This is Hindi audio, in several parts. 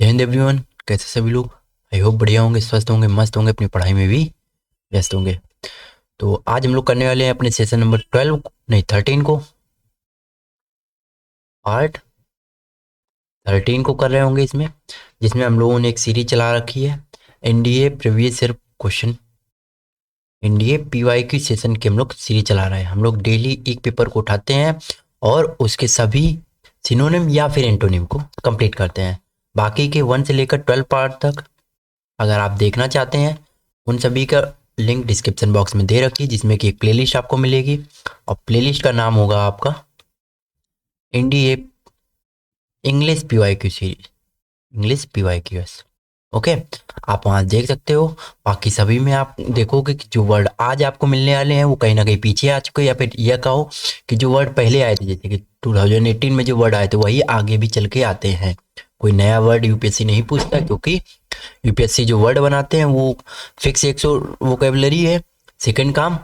हिंद एवरीवन, कैसे सभी लोग। आई होप बढ़िया होंगे, स्वस्थ होंगे, मस्त होंगे, अपनी पढ़ाई में भी व्यस्त होंगे। तो आज हम लोग करने वाले हैं अपने सेशन नंबर 12 नहीं 13 को, पार्ट 13 को कर रहे होंगे इसमें, जिसमें हम लोगों ने एक सीरीज चला रखी है NDA previous year question, NDA PYQ session की हम लोग सीरीज चला रहे हैं। हम लोग डेली एक पेपर को उठाते हैं और उसके सभी सिनोनिम या फिर एंटोनिम को कंप्लीट करते हैं। बाकी के 1 से लेकर 12 पार्ट तक अगर आप देखना चाहते हैं, उन सभी का लिंक डिस्क्रिप्शन बॉक्स में दे रखी है, जिसमें कि एक प्लेलिस्ट आपको मिलेगी और प्लेलिस्ट का नाम होगा आपका NDA English PYQ series, English PYQs. Okay, आप वहाँ देख सकते हो। बाकी सभी में आप देखोगे कि जो वर्ड आज आपको मिलने वाले हैं वो कहीं ना कहीं पीछे आ चुके हैं, या फिर यह कहो कि जो वर्ड पहले आए थे, जैसे कि 2018 में जो वर्ड आए थे वही आगे भी चल के आते हैं। कोई नया वर्ड यूपीएससी नहीं पूछता, क्योंकि यूपीएससी जो वर्ड बनाते हैं वो फिक्स 100 वोकेबलरी है। सेकंड काम,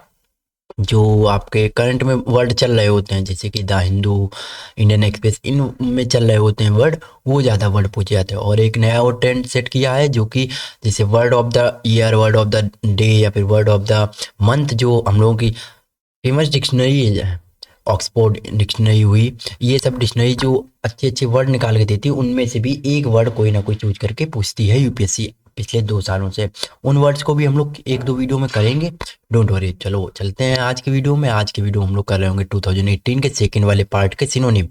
जो आपके करंट में वर्ड चल रहे होते हैं, जैसे कि द हिंदू, इंडियन एक्सप्रेस, इन में चल रहे होते हैं वर्ड, वो ज़्यादा वर्ड पूछे जाते हैं। और एक नया और ट्रेंड सेट किया है, जो कि जैसे word of the year, word of the day या फिर वर्ड ऑफ द मंथ, जो हम लोगों की फेमस डिक्शनरी है, ऑक्सफोर्ड डिक्शनरी हुई, ये सब डिक्शनरी जो अच्छे अच्छे वर्ड निकाल के देती है, उनमें से भी एक वर्ड कोई ना कोई चूज करके पूछती है यूपीएससी पिछले 2 सालों से। उन वर्ड्स को भी हम लोग 1-2 वीडियो में करेंगे, डोंट वरी। चलो चलते हैं आज की वीडियो में। आज की वीडियो हम लोग कर रहे होंगे 2018 के सेकेंड वाले पार्ट के सिनोनिम,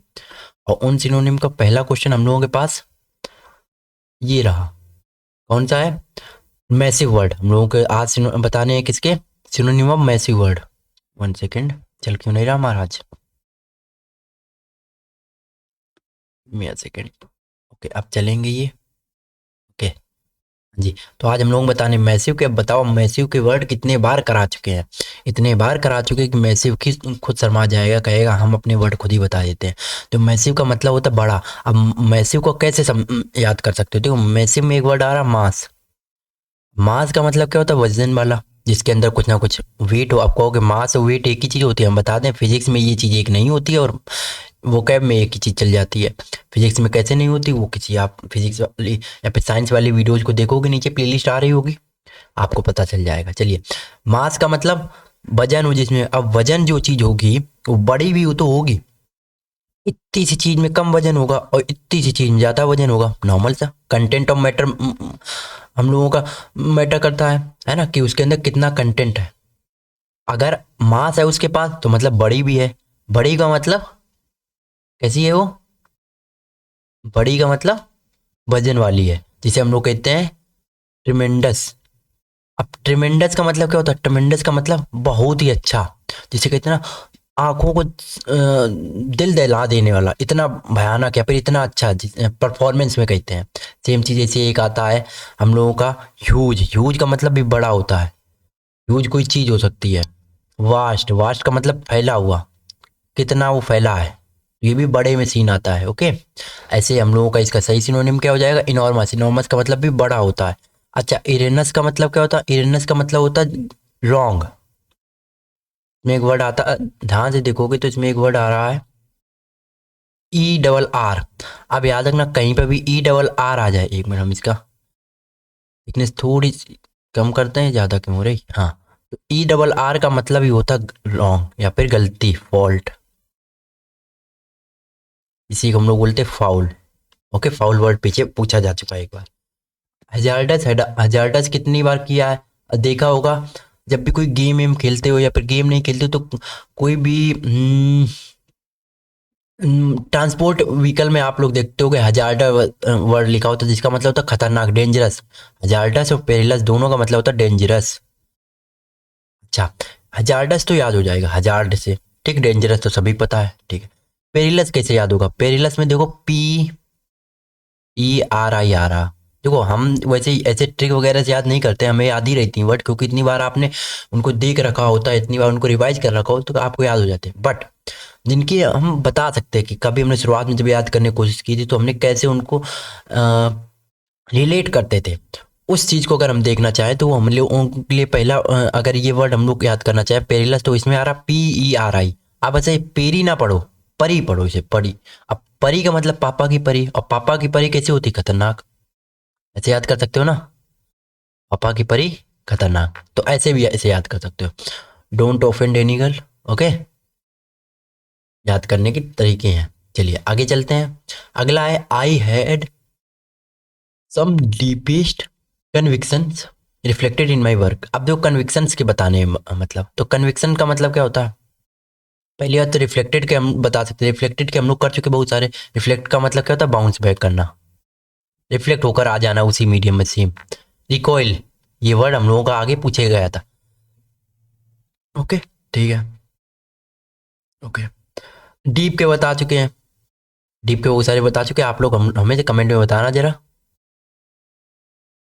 और उन सिनोनिम का पहला क्वेश्चन हम लोगों के पास ये रहा। कौन सा है? Massive word. हम लोगों के आज बताने हैं किसके synonym of massive word. 1 second, चल क्यों नहीं रहा हमारा आज, मिया सेकेंड। ओके, अब चलेंगे ये। ओके जी, तो आज हम लोग बताने मैसिव के। अब बताओ मैसिव के वर्ड कितने बार करा चुके हैं। इतने बार करा चुके हैं कि मैसिव खुद शर्मा जाएगा, कहेगा हम अपने वर्ड खुद ही बता देते हैं। तो मैसिव का मतलब होता है बड़ा। अब मैसिव को कैसे याद कर सकते हो? देखो, मैसिव में एक वर्ड आ रहा मास। मास का मतलब क्या होता है? वजन वाला, जिसके अंदर कुछ ना कुछ वेट हो। आप कहोगे मास और वेट एक ही चीज़ होती है, हम बता दें फिजिक्स में ये चीज़ एक नहीं होती है, और वो कैब में एक ही चीज़ चल जाती है। फिजिक्स में कैसे नहीं होती, वो किसी आप फिजिक्स वाली या फिर साइंस वाली वीडियोज़ को देखोगे, नीचे प्लेलिस्ट आ रही होगी, आपको पता चल जाएगा। चलिए, मास का मतलब वजन हो जिसमें। अब वजन जो चीज़ होगी वो बड़ी भी हो तो होगी, इतनी सी चीज़ में कम वजन होगा और इतनी सी चीज़ में ज़्यादा वजन होगा। नॉर्मल सा कंटेंट ऑफ मैटर हम लोगों का मैटर करता है ना, कि उसके अंदर कितना कंटेंट है। अगर मास है उसके पास तो मतलब बड़ी भी है। बड़ी का मतलब कैसी है वो? बड़ी का मतलब वजन वाली है, जिसे हम लोग कहते हैं ट्रिमेंडस। अब ट्रिमेंडस का मतलब क्या होता है? ट्रिमेंडस का मतलब बहुत ही अच्छा, जिसे कहते हैं ना आंखों को दिल दहला देने वाला, इतना भयानक या फिर इतना अच्छा, परफॉर्मेंस में कहते हैं। सेम चीज़ जैसे एक आता है हम लोगों का ह्यूज। ह्यूज का मतलब भी बड़ा होता है। ह्यूज कोई चीज़ हो सकती है। वास्ट, वास्ट का मतलब फैला हुआ, कितना वो फैला है, ये भी बड़े में सीन आता है। ओके, ऐसे हम लोगों का इसका सही सिनोनिम क्या हो जाएगा? इनॉर्मस। इनॉर्मस का मतलब भी बड़ा होता है। अच्छा, इरेनस का मतलब क्या होता है? इरेनस का मतलब होता है लॉन्ग। इसमें एक वर्ड आता, ध्यान से देखोगे तो इसमें एक वर्ड आ रहा है ई डबल आर। अब याद रखना, कहीं पर भी ई डबल आर आ जाए, एक मिनट हम इसका थिकनेस थोड़ी सी कम करते हैं, ज़्यादा क्यों हो रही। हाँ, तो ई डबल आर का मतलब ही होता रॉन्ग या फिर गलती, फॉल्ट। इसी को हम लोग बोलते हैं फाउल। ओके, फाउल वर्ड पीछे पूछा जा चुका है एक बार। हजार्डस, हजार्डस कितनी बार किया है देखा होगा? जब भी कोई गेम वेम खेलते हो या फिर गेम नहीं खेलते हो, तो कोई भी ट्रांसपोर्ट व्हीकल में आप लोग देखते हो कि हजार्डस वर्ड लिखा होता है, जिसका मतलब होता है खतरनाक, डेंजरस। हजार्डस और पेरिलस दोनों का मतलब होता है डेंजरस। अच्छा, हजार्डस तो याद हो जाएगा हजार्ड से, ठीक। डेंजरस तो सभी पता है, ठीक है। पेरिलस कैसे याद होगा? पेरिलस में देखो पी ई आर आई आ रहा। देखो, हम वैसे ही ऐसे ट्रिक वगैरह से याद नहीं करते, हमें याद ही रहती है वर्ड, क्योंकि इतनी बार आपने उनको देख रखा होता है, इतनी बार उनको रिवाइज कर रखा हो तो आपको याद हो जाते हैं। बट जिनकी हम बता सकते हैं कि कभी हमने शुरुआत में जब याद करने की कोशिश की थी तो हमने कैसे उनको रिलेट करते थे, उस चीज़ को अगर हम देखना चाहें तो वो हम लोगों के लिए पहला अगर ये वर्ड हम लोग याद करना चाहें पेरिलस, तो इसमें आ रहा पी ई आर आई। आप ऐसे पेरी ना पढ़ो, परी पढ़ो, इसे परी। अब परी का मतलब पापा की परी, और पापा की परी कैसे होती? खतरनाक। ऐसे याद कर सकते हो ना, पापा की परी खतरनाक, तो ऐसे भी ऐसे याद कर सकते हो। Don't offend any girl. Okay, याद करने के तरीके हैं। चलिए आगे चलते हैं। अगला है I had some deepest convictions reflected in my work. अब जो कन्विक्शंस के बताने हैं मतलब, तो कन्विक्शन का मतलब क्या होता है? पहली बात तो रिफ्लेक्टेड के हम बता सकते हैं, रिफ्लेक्टेड के हम लोग कर चुके बहुत सारे। रिफ्लेक्ट का मतलब क्या होता है? बाउंस बैक करना, रिफ्लेक्ट होकर आ जाना उसी मीडियम में सेम। रिकॉइल, ये वर्ड हम लोगों का आगे पूछे गया था। ओके, ठीक है। ओके, डीप के बता चुके हैं, डीप के बहुत सारे बता चुके हैं आप लोग। हमें से कमेंट में बताना जरा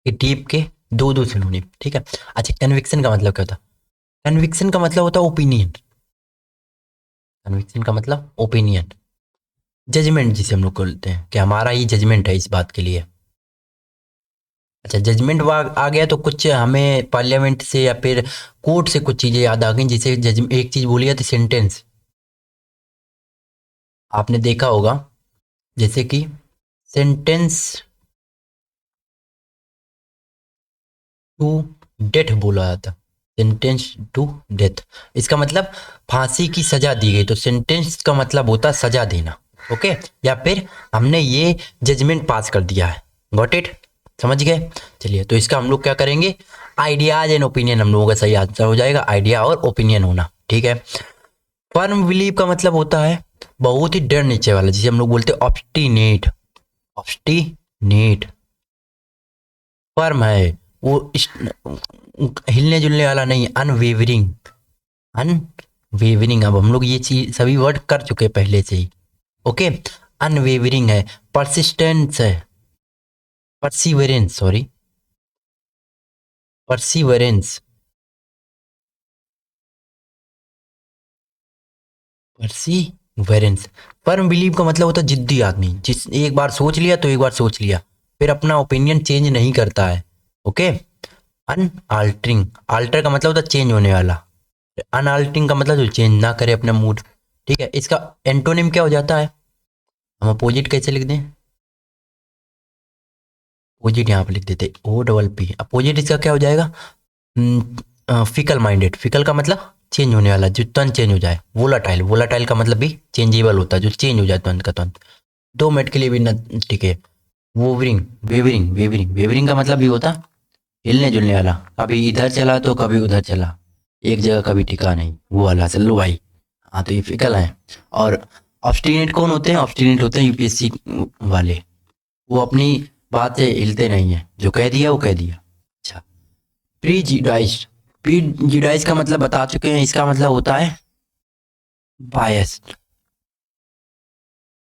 कि डीप के दो दो सिनोनिम, ठीक है। अच्छा, कन्विक्शन का मतलब क्या होता है? कन्विक्शन का मतलब होता है ओपिनियन। कन्विक्शन का मतलब ओपिनियन। जजमेंट जिसे हम लोग बोलते हैं कि हमारा ही जजमेंट है इस बात के लिए। अच्छा, जजमेंट आ गया तो कुछ हमें पार्लियामेंट से या फिर कोर्ट से कुछ चीजें याद आ गई, जैसे जज एक चीज बोली जाती सेंटेंस, आपने देखा होगा, जैसे कि सेंटेंस टू डेथ बोला जाता, सेंटेंस टू डेथ, इसका मतलब फांसी की सजा दी गई, तो सेंटेंस का मतलब होता है सजा देना। ओके, या फिर हमने ये जजमेंट पास कर दिया है। Got it? समझ गए? चलिए, तो इसका हम लोग क्या करेंगे? आइडियाज एंड ओपिनियन हम लोगों का सही आंसर हो जाएगा, आइडिया और ओपिनियन होना, ठीक है। फर्म बिलीव का मतलब होता है बहुत ही डर नीचे वाला, जिसे हम लोग बोलते हैं ऑब्स्टिनेट। ऑब्स्टिनेट फर्म है वो, हिलने जुलने वाला नहीं, अनवेवरिंग। अनवेवरिंग, अब हम लोग ये चीज सभी वर्ड कर चुके हैं पहले से ही। ओके, अनवेवरिंग है, परसिस्टेंस है, perseverance, sorry, perseverance, perseverance. Firm believe का मतलब होता है जिद्दी आदमी, जिस एक बार सोच लिया तो एक बार सोच लिया, फिर अपना ओपिनियन चेंज नहीं करता है। ओके, अनआल्टरिंग, आल्टर का मतलब होता है चेंज होने वाला, अनआल्टरिंग का मतलब जो चेंज ना करे अपना मूड, ठीक है। इसका एंटोनिम क्या हो जाता है? हम अपोजिट कैसे लिख दें? अपोजिट यहाँ पे लिख देते ओ डबल पी, अपोजिट इसका क्या हो जाएगा? फिकल माइंडेड, फिकल का मतलब चेंज होने वाला, जो तुरंत चेंज हो जाए। वोलाटाइल, वोलाटाइल का मतलब भी चेंजेबल होता है, जो चेंज हो जाए तुरंत का तुरंत, 2 मिनट के लिए भी न टिके। वोवरिंग, वेवरिंग, वेवरिंग, वेवरिंग का मतलब भी होता हिलने जुलने वाला, कभी इधर चला तो कभी उधर चला, एक जगह कभी टिका नहीं, वो वाला चलो भाई। हाँ, तो ये फिकल है। और ऑब्स्टिनेट कौन होते हैं? ऑब्स्टिनेट होते हैं यूपीएससी वाले, वो अपनी बात से हिलते नहीं है, जो कह दिया वो कह दिया। अच्छा, प्रीजुडाइज्ड, प्रीजुडाइज का मतलब बता चुके हैं, इसका मतलब होता है बायस्ड।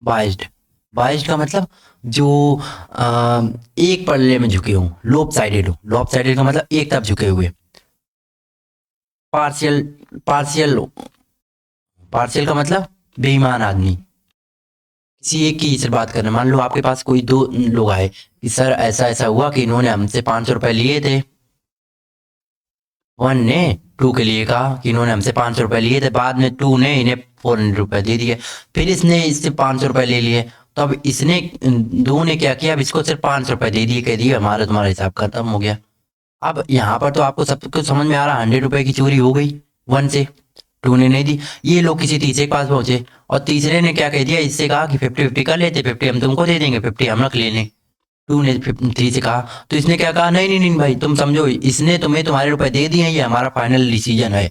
बायस्ड, बायस्ड का मतलब जो एक पल्ले में झुके हों, लोप साइडेड हो, लोप साइडेड का मतलब एक तरफ झुके हुए। पार्शियल, पार्शियल, पार्शियल का मतलब बेईमान आदमी, किसी एक की सिर्फ बात करना। मान लो आपके पास कोई दो लोग आए कि सर ऐसा ऐसा हुआ कि इन्होंने हमसे 500 रुपए लिए थे, वन ने टू के लिए कहा कि इन्होंने हमसे 500 रुपए लिए थे, बाद में टू ने इन्हें 400 रुपए दे दिए, फिर इसने इससे 500 रुपए ले लिए, तो अब इसने दो ने क्या किया? अब इसको सिर्फ 500 रुपए दे दिए, कह दिए हमारा तुम्हारा हिसाब खत्म हो गया। अब यहाँ पर तो आपको सब कुछ समझ में आ रहा, 100 रुपए की चोरी हो गई वन से, टू ने नहीं दी। ये लोग किसी तीसरे के पास पहुंचे और तीसरे ने क्या कह दिया? इससे कहा कि 50-50 कर लेते, 50 हम तुमको दे देंगे, 50 हम रख लेंगे। टू ने थ्री से कहा, तो इसने क्या कहा? नहीं नहीं नहीं भाई, तुम समझो, इसने तुम्हें तुम्हारे रुपए दे दिए, ये हमारा फाइनल डिसीजन है,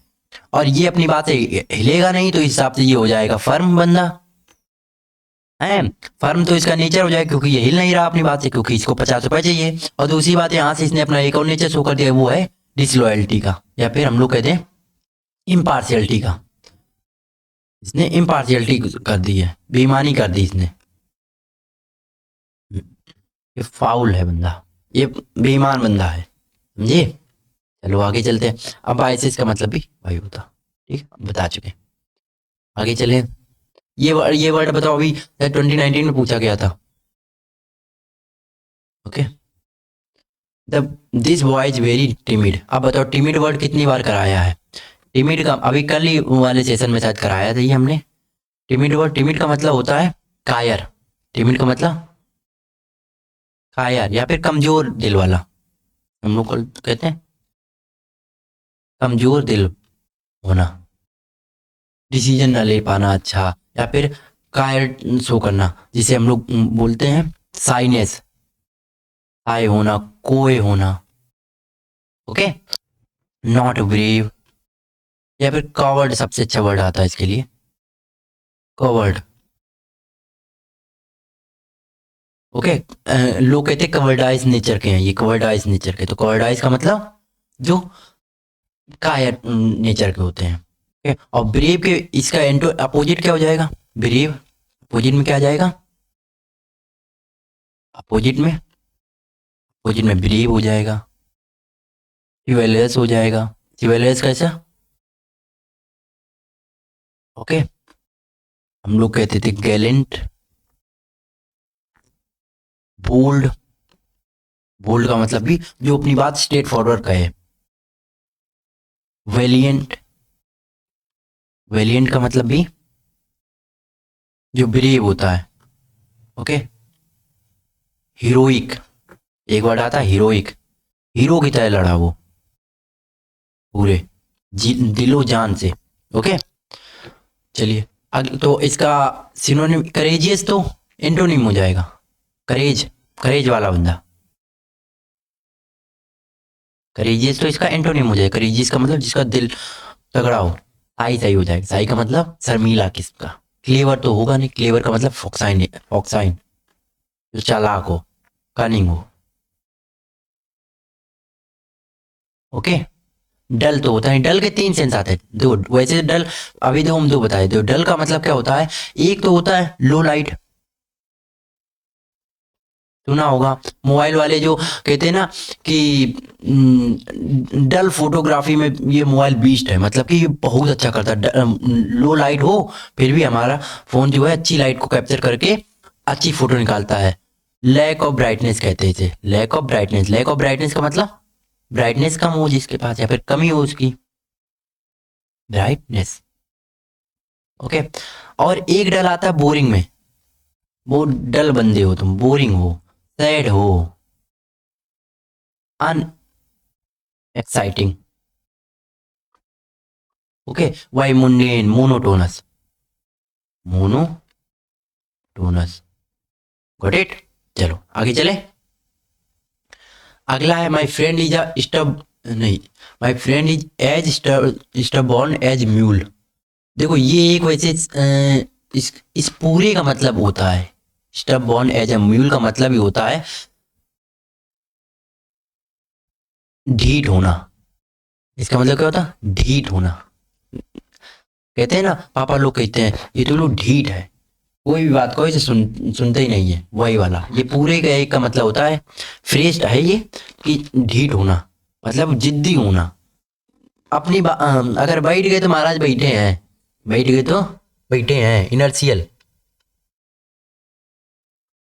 और ये अपनी बात से हिलेगा नहीं, तो इस हिसाब से ये हो जाएगा फर्म बंदा है। फर्म तो इसका नेचर हो जाएगा, क्योंकि ये हिल नहीं रहा अपनी बात से, क्योंकि इसको 50 रुपए चाहिए। और दूसरी बात, यहाँ से इसने अपना एक और नेचर शो कर दिया, वो है डिसलॉयल्टी का, या फिर हम लोग कहते हैं इम्पार्शियलिटी का। इसने इम्पार्शियलिटी कर दी है, बेईमानी कर दी इसने, ये फाउल है बंदा, ये बेईमान बंदा है, समझे? चलो आगे चलते हैं। अब बायसेस का मतलब भी वही होता, ठीक है, बता चुके हैं। आगे चले, ये वर्ड बताओ, अभी 2019 में पूछा गया था। Okay, the this boy is very timid. अब बताओ टिमिड वर्ड कितनी बार कराया है? टिमिड का अभी कल ही वाले सेशन में शायद कराया था ये हमने। टिमिड वर्ड, टिमिड का मतलब होता है कायर, टिमिड का मतलब कायर या फिर कमजोर दिल वाला, हम लोग कहते हैं कमजोर दिल होना, डिसीजन न ले पाना अच्छा, या फिर कायर शो करना, जिसे हम लोग बोलते हैं साइनेस, साय होना, कोय होना। ओके, नॉट ब्रेव या फिर कवर्ड सबसे अच्छा वर्ड आता है इसके लिए, कवर्ड। ओके, लोग कहते हैं कवर्डाइज नेचर के हैं, ये कवर्डाइज नेचर के, तो कवर्डाइज का मतलब जो कायर नेचर के होते हैं। ओके, और ब्रेव के इसका एंटो अपोजिट क्या हो जाएगा, ब्रेव अपोजिट में क्या आ जाएगा, अपोजिट में ब्रेव हो जाएगा, चिवेलियस हो जाएगा, चिवेलियस कैसा, ओके, हम लोग कहते थे गैलेंट, बोल्ड, बोल्ड का मतलब भी जो अपनी बात स्ट्रेट फॉरवर्ड कहे, वेलिएंट, वेलिएंट का मतलब भी जो ब्रेव होता है। ओके, हीरोइक, एक वर्ड आता है हीरोइक, हीरो की तरह लड़ा वो पूरे दिलो जान से। ओके, चलिए तो इसका सिनोनिम करेजियस तो एंटोनिम हो जाएगा, करेज, करेज वाला बंदा, करेजियस तो इसका एंटोनिम हो जाएगा, करेजियस का मतलब जिसका दिल तगड़ा हो। साई सही हो जाएगा, साई का मतलब शर्मीला किस्म का, क्लेवर तो होगा नहीं, क्लेवर का मतलब फोक्साइन, फोक्साइन जो चालाक हो, कनिंग हो। ओके, डल तो होता है, डल के तीन सेंस आते हैं दो वैसे, डल अभी दो हम दो बताए, तो डल का मतलब क्या होता है, एक तो होता है लो लाइट, सुना होगा मोबाइल वाले जो कहते हैं ना कि डल फोटोग्राफी में ये मोबाइल बीस्ट है, मतलब कि ये बहुत अच्छा करता है, लो लाइट हो फिर भी हमारा फोन जो है अच्छी लाइट को कैप्चर करके अच्छी फोटो निकालता है। लैक ऑफ ब्राइटनेस कहते हैं इसे, lack of brightness, lack of brightness का मतलब ब्राइटनेस कम हो जिसके पास, या फिर कमी हो उसकी ब्राइटनेस। ओके, और एक डल आता है बोरिंग में, वो डल बंदे हो तुम, बोरिंग हो, सैड हो, unexciting. Okay, why mundane, monotonous, monotonous, got it. चलो आगे चले, अगला है my friend is a stub, नहीं, my friend is as stubborn as mule. देखो ये एक वैसे इस पूरे का मतलब होता है, स्टबॉर्न एज अ म्यूल का मतलब ही होता है ढीठ होना, इसका मतलब क्या होता है ढीठ होना, कहते हैं ना पापा लोग कहते हैं ये तो लोग ढीठ है, कोई भी बात को इसे सुनते ही नहीं है, वही वाला ये पूरे का एक का मतलब होता है, फ्रेज है ये कि ढीठ होना, मतलब जिद्दी होना, अगर बैठ गए तो महाराज बैठे हैं, बैठ गए तो बैठे हैं, इनर्शियल,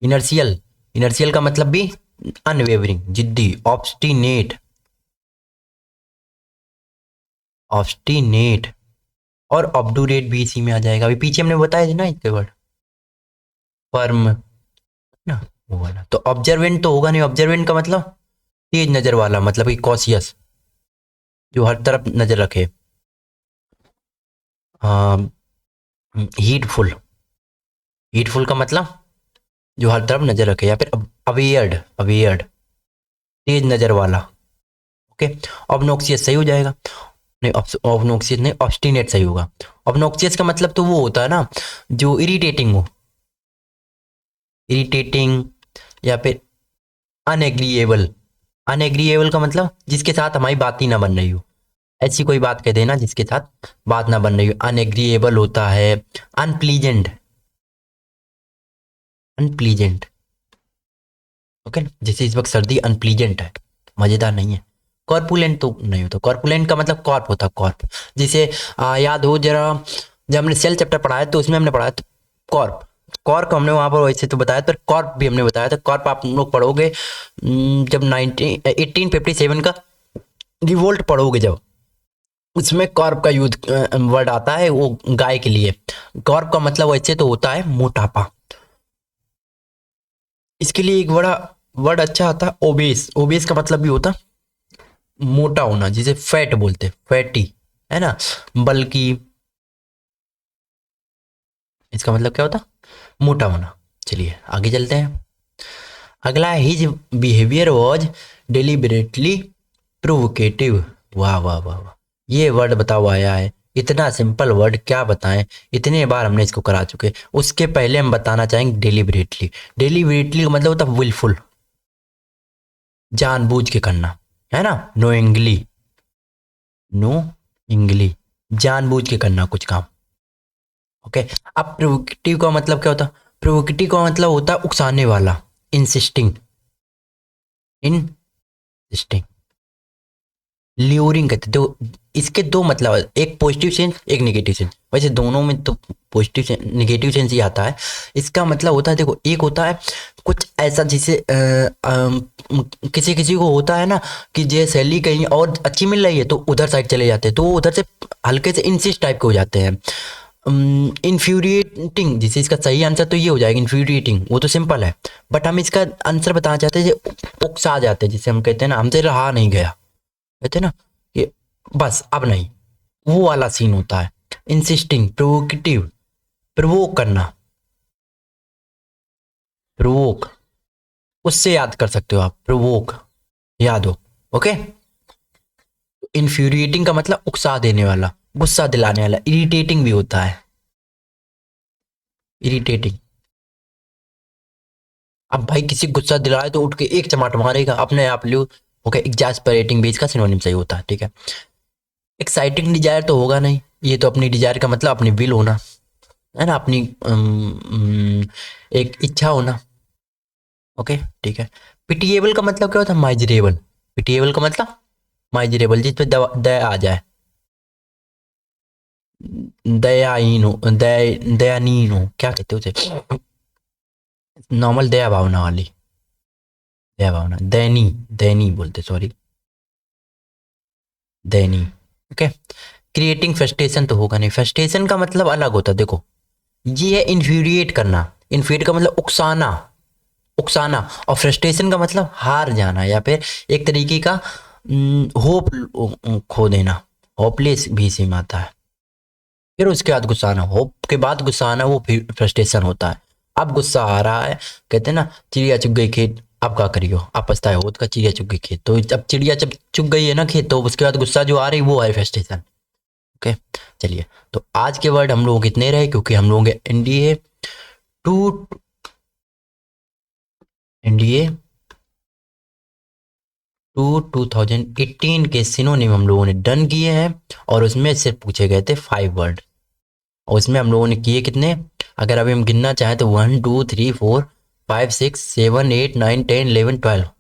इनर्शियल, इनर्शियल का मतलब भी अनवेवरिंग, जिद्दी, ऑब्स्टिनेट, ऑब्स्टिनेट, और ऑब्डूरेट भी इसी में आ जाएगा, अभी पीछे हमने बताया था ना इसके वर्ड, फर्म ना, वो वाला तो ऑब्जर्वेंट तो होगा नहीं, ऑब्जर्वेंट का मतलब तेज नजर वाला, मतलब कि कॉशियस, जो हर तरफ नजर रखे, हीटफुल, हीटफुल का मतलब जो हर तरफ नजर रखे, या फिर अवेयर्ड, अवेयर्ड तेज नजर वाला। ओके, ऑब्नोक्सियस सही हो जाएगा, नहीं ऑब्नोक्सियस नहीं, ऑब्स्टिनेट सही होगा। ऑब्नोक्सियस का मतलब तो वो होता है ना जो इरिटेटिंग हो, इरिटेटिंग, या फिर अनएग्रीएबल, अनएग्रीएबल का मतलब जिसके साथ हमारी बात ही ना बन रही हो, ऐसी कोई बात कह देना जिसके साथ बात ना बन रही हो, अनएग्रीएबल होता है, अनप्लीजेंट, अनप्लीजेंट। ओके, जैसे इस वक्त सर्दी अनप्लीजेंट है, मजेदार नहीं है। कॉर्पुलेंट तो नहीं होता, कॉर्पुलेंट का मतलब कॉर्प होता है, कॉर्प, जिसे याद हो जरा, जब हमने सेल चैप्टर पढ़ाया तो उसमें हमने पढ़ाया था कॉर्प, कॉर्प हमने वहां पर वैसे तो बताया, तो कॉर्प भी हमने बताया था, कॉर्प आप लोग पढ़ोगे जब 1857 का रिवोल्ट पढ़ोगे, जब उसमें कॉर्प का यूज वर्ड आता है वो गाय के लिए, कॉर्प का मतलब वैसे तो होता है मोटापा, इसके लिए एक बड़ा वर्ड अच्छा आता है ओबेस। ओबेस का मतलब भी होता मोटा होना, जिसे फैट बोलते, फैटी, है ना, बल्कि इसका मतलब क्या होता, मोटा होना। चलिए आगे चलते हैं। अगला, his behaviour was deliberately provocative. वाह वाह वाह वाह, ये वर्ड बताओ आया है, इतना सिंपल वर्ड क्या बताएं, इतने बार हमने इसको करा चुके। उसके पहले हम बताना चाहेंगे डिलिबरेटली। डिलिबरेटली का मतलब होता है विलफुल, जानबूझ के करना, है ना, नोइंगली, नो इंगली, जानबूझ के करना कुछ काम। ओके। अब प्रोवोकेटिव का मतलब क्या होता, प्रोवोकेटिव का मतलब होता है उकसाने वाला, इंसिस्टिंग, इंसिस्टिंग, ल्यूरिंग कहते। तो इसके दो मतलब है, एक पॉजिटिव सेंस, एक नेगेटिव सेंस। वैसे दोनों में तो पॉजिटिव सेंस नेगेटिव सेंस ही आता है। इसका मतलब होता है, देखो, एक होता है कुछ ऐसा जिसे किसी किसी को होता है ना कि जे सैलरी कहीं और अच्छी मिल रही है तो उधर साइड चले जाते हैं, तो वो उधर से हल्के से इंसिस्ट टाइप के हो जाते हैं। इन्फ्यूरिएटिंग, जिसे इसका सही आंसर तो ये हो जाएगा इन्फ्यूरिएटिंग, वो तो सिंपल है। बट हम इसका आंसर बताना चाहते हैं, उकसा जाते हैं, जिसे हम कहते हैं ना हमसे रहा नहीं गया, कहते हैं ना कि बस अब नहीं, वो वाला सीन होता है। इंसिस्टिंग, प्रोवोकेटिव, प्रोवोक करना, प्रोवोक, उससे याद कर सकते हो आप, प्रोवोक, याद हो। ओके। इन्फ्यूरिएटिंग का मतलब उकसा देने वाला, गुस्सा दिलाने वाला। इरिटेटिंग भी होता है, इरिटेटिंग। अब भाई किसी गुस्सा दिलाए तो उठ के एक चमाट मारेगा अपने आप लियो। ओके। एग्जैस्परेटिंग भी इसका सिनोनिम सही होता है, ठीक है। एक्साइटिंग डिजायर तो होगा नहीं, ये तो अपनी डिजायर का मतलब अपनी विल होना, है ना, अपनी एक इच्छा होना। ओके, ठीक है। पिटिएबल का मतलब क्या होता है, माइजरेबल। पिटिएबल का मतलब माइजरेबल, जिस पे दया आ जाए, दयाहीन हो, दयानीन हो, क्या कहते हो उसे, नॉर्मल दया भावना वाली, दया भावना, दैनी, दैनी बोलते, सॉरी, दैनी। ओके। क्रिएटिंग फ्रस्ट्रेशन तो होगा नहीं, फ्रस्ट्रेशन का मतलब अलग होता है, देखो, ये है इन्फ्यूरिएट करना। इन्फ्यूरिएट का मतलब उकसाना, उकसाना। और फ्रस्ट्रेशन का मतलब हार जाना, या फिर एक तरीके का होप खो देना, होपलेस भी सेम आता है। फिर उसके बाद गुस्सा आना, होप के बाद गुस्सा आना, वो फिर फ्रस्ट्रेशन होता है। अब गुस्सा आ रहा है, कहते हैं ना चिड़िया चुग गई खेत, अब क्या करियो, आप पछताए हो का चिड़िया चुग गई खेत, तो जब चिड़िया जब चुग गई है ना खेत, तो उसके बाद गुस्सा जो आ रही वो है फ्रस्ट्रेशन। ओके। चलिए, तो आज के वर्ड हम लोगों के इतने रहे, क्योंकि हम लोगों के एनडीए टू, एनडीए टू 2018 के सिनोनिम हम लोगों ने डन किए हैं, और उसमें सिर्फ पूछे गए थे 5 वर्ड, और उसमें हम लोगों ने किए कितने, अगर अभी हम गिनना चाहें तो 1 2 3 4 5 6 7 8 9 10 11 12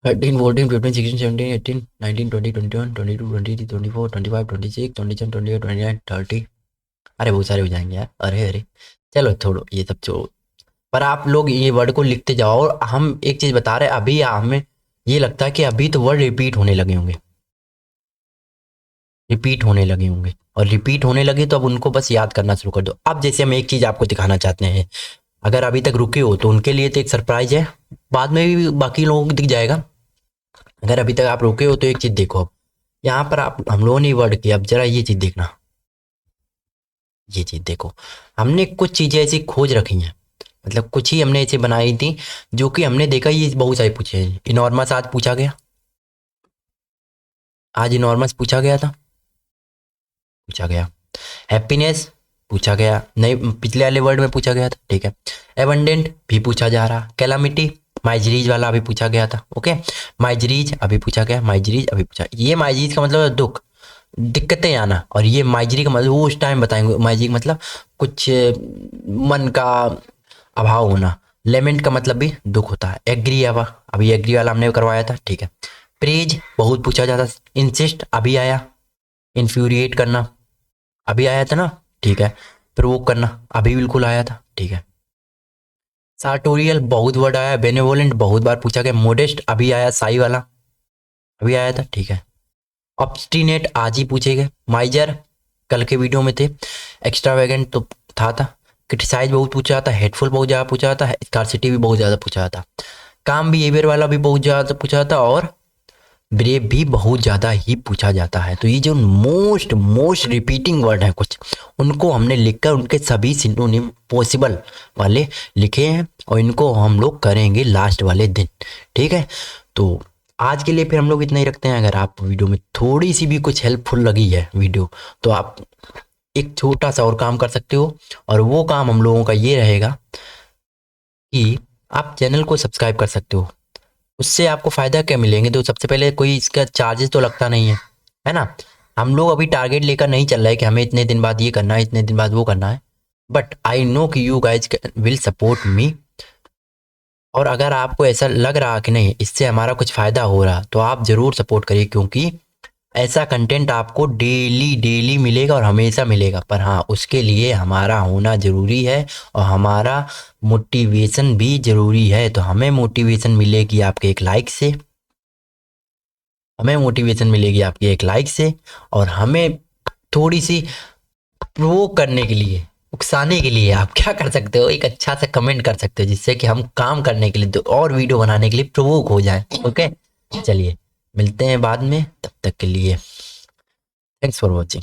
13 14 15 16 17 18 19 20 21 22 23 24 25 26 27 28 29 30। अरे बहुत सारे हो जाएंगे यार, अरे अरे, चलो छोड़ो ये सब छोड़ो। पर आप लोग ये वर्ड को लिखते जाओ, और हम एक चीज बता रहे हैं, अभी हमें ये लगता है कि अभी तो वर्ड रिपीट होने लगे होंगे, रिपीट होने लगे होंगे, और रिपीट होने लगे तो अब उनको बस याद करना शुरू कर दो। अब जैसे हम एक चीज आपको दिखाना चाहते हैं, अगर अभी तक रुके हो तो उनके लिए तो एक सरप्राइज है, बाद में भी बाकी लोगों को दिख जाएगा। अगर अभी तक आप रुके हो तो एक चीज देखो, अब यहाँ पर आप हम लोगों ने वर्ड किया, अब जरा ये चीज देखना, ये चीज देखो, हमने कुछ चीजें ऐसी खोज रखी हैं, मतलब कुछ ही हमने ऐसी बनाई थी जो कि हमने देखा ये बहुत सारे पूछे हैं। इनॉर्मस आज पूछा गया, आज इनॉर्मस पूछा गया था, पूछा गया। हैप्पीनेस पूछा गया, नहीं पिछले वाले वर्ड में पूछा गया था, ठीक है। एबंडेंट भी पूछा जा रहा, कैलामिटी, माइजरीज वाला अभी पूछा गया था, ओके। माइजरीज अभी पूछा गया, माइजरीज अभी पूछा, ये माइजरीज का मतलब है दुख, दिक्कतें आना, और ये माइजरी का मतलब वो उस टाइम बताएंगे, माइजरी का मतलब कुछ मन का अभाव होना। लेमेंट का मतलब भी दुख होता है। एग्री आवा, अभी एग्री वाला हमने करवाया था, ठीक है। प्रेज बहुत पूछा जाता, इंसिस्ट अभी आया, इन्फ्यूरिएट करना अभी आया था ना, ठीक है। प्रोवोक करना अभी बिल्कुल आया था, ठीक है। सार्टोरियल बहुत वर्ड आया, बेनेवोलेंट बहुत बार पूछा गया, मोडेस्ट अभी आया, साई वाला अभी आया था, ठीक है। ऑब्स्टिनेट आज ही पूछे गए, माइजर कल के वीडियो में थे, एक्स्ट्रावेगेंट तो था। क्रिटिसाइज बहुत पूछा जाता है, हेटफुल बहुत ज़्यादा पूछा जाता है, स्कार्सिटी भी बहुत ज़्यादा पूछा जाता, काम बिहेवियर वाला भी बहुत ज़्यादा पूछा जाता, और ब्रेव भी बहुत ज़्यादा ही पूछा जाता है। तो ये जो मोस्ट मोस्ट रिपीटिंग वर्ड हैं कुछ, उनको हमने लिखकर उनके सभी सिनोनिम पॉसिबल वाले लिखे हैं, और इनको हम लोग करेंगे लास्ट वाले दिन। ठीक है, तो आज के लिए फिर हम लोग इतना ही रखते हैं। अगर आप वीडियो में थोड़ी सी भी कुछ हेल्पफुल लगी है वीडियो, तो आप एक छोटा सा और काम कर सकते हो, और वो काम हम लोगों का ये रहेगा कि आप चैनल को सब्सक्राइब कर सकते हो। उससे आपको फ़ायदा क्या मिलेंगे? तो सबसे पहले कोई इसका चार्जेस तो लगता नहीं है ना? हम लोग अभी टारगेट लेकर नहीं चल रहा है कि हमें इतने दिन बाद ये करना है, इतने दिन बाद वो करना है, बट आई नो कि you guys will support me. और अगर आपको ऐसा लग रहा कि नहीं इससे हमारा कुछ फ़ायदा हो रहा, तो आप ज़रूर सपोर्ट करिए, क्योंकि ऐसा कंटेंट आपको डेली डेली मिलेगा और हमेशा मिलेगा। पर हाँ, उसके लिए हमारा होना ज़रूरी है, और हमारा मोटिवेशन भी ज़रूरी है। तो हमें मोटिवेशन मिलेगी आपके एक लाइक से, हमें मोटिवेशन मिलेगी आपकी एक लाइक से, और हमें थोड़ी सी प्रोवोक करने के लिए, उकसाने के लिए आप क्या कर सकते हो, एक अच्छा सा कमेंट कर सकते हो, जिससे कि हम काम करने के लिए और वीडियो बनाने के लिए प्रोवोक हो जाए। ओके, चलिए मिलते हैं बाद में, तब तक के लिए थैंक्स फॉर वॉचिंग।